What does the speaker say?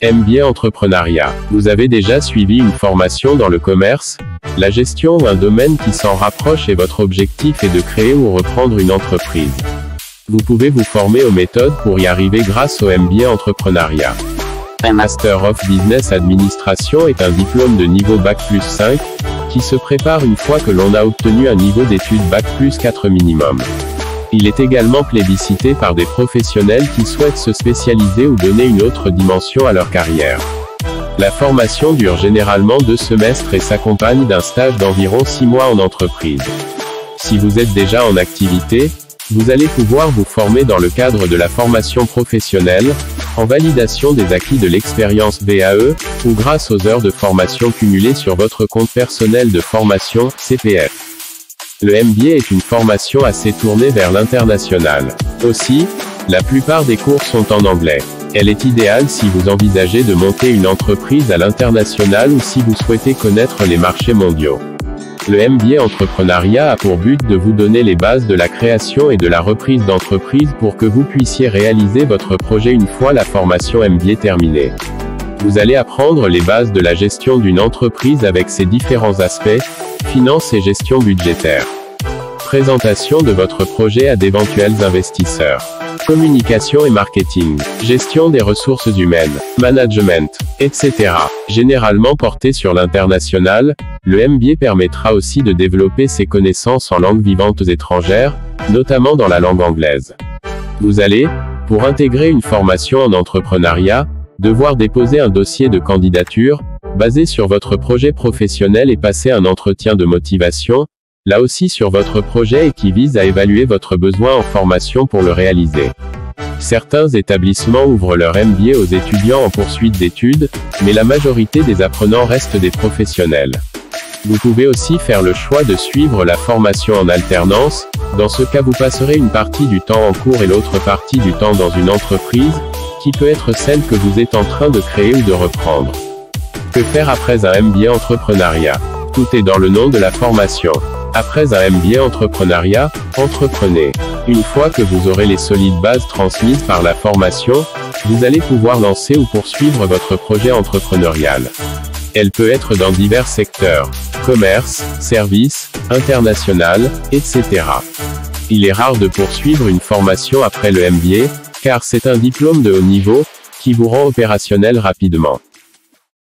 MBA Entrepreneuriat. Vous avez déjà suivi une formation dans le commerce, la gestion ou un domaine qui s'en rapproche et votre objectif est de créer ou reprendre une entreprise. Vous pouvez vous former aux méthodes pour y arriver grâce au MBA Entrepreneuriat. Un Master of Business Administration est un diplôme de niveau Bac+5, qui se prépare une fois que l'on a obtenu un niveau d'études Bac+4 minimum. Il est également plébiscité par des professionnels qui souhaitent se spécialiser ou donner une autre dimension à leur carrière. La formation dure généralement 2 semestres et s'accompagne d'un stage d'environ 6 mois en entreprise. Si vous êtes déjà en activité, vous allez pouvoir vous former dans le cadre de la formation professionnelle, en validation des acquis de l'expérience BAE, ou grâce aux heures de formation cumulées sur votre compte personnel de formation, CPF. Le MBA est une formation assez tournée vers l'international. Aussi, la plupart des cours sont en anglais. Elle est idéale si vous envisagez de monter une entreprise à l'international ou si vous souhaitez connaître les marchés mondiaux. Le MBA Entrepreneuriat a pour but de vous donner les bases de la création et de la reprise d'entreprise pour que vous puissiez réaliser votre projet une fois la formation MBA terminée. Vous allez apprendre les bases de la gestion d'une entreprise avec ses différents aspects, finance et gestion budgétaire. Présentation de votre projet à d'éventuels investisseurs. Communication et marketing, gestion des ressources humaines, management, etc. Généralement porté sur l'international, le MBA permettra aussi de développer ses connaissances en langues vivantes étrangères, notamment dans la langue anglaise. Vous allez, pour intégrer une formation en entrepreneuriat, devoir déposer un dossier de candidature, basé sur votre projet professionnel et passer un entretien de motivation, là aussi sur votre projet et qui vise à évaluer votre besoin en formation pour le réaliser. Certains établissements ouvrent leur MBA aux étudiants en poursuite d'études, mais la majorité des apprenants restent des professionnels. Vous pouvez aussi faire le choix de suivre la formation en alternance, dans ce cas vous passerez une partie du temps en cours et l'autre partie du temps dans une entreprise, qui peut être celle que vous êtes en train de créer ou de reprendre. Que faire après un MBA Entrepreneuriat? Tout est dans le nom de la formation. Après un MBA Entrepreneuriat, entreprenez. Une fois que vous aurez les solides bases transmises par la formation, vous allez pouvoir lancer ou poursuivre votre projet entrepreneurial. Elle peut être dans divers secteurs, commerce, services, international, etc. Il est rare de poursuivre une formation après le MBA, car c'est un diplôme de haut niveau, qui vous rend opérationnel rapidement.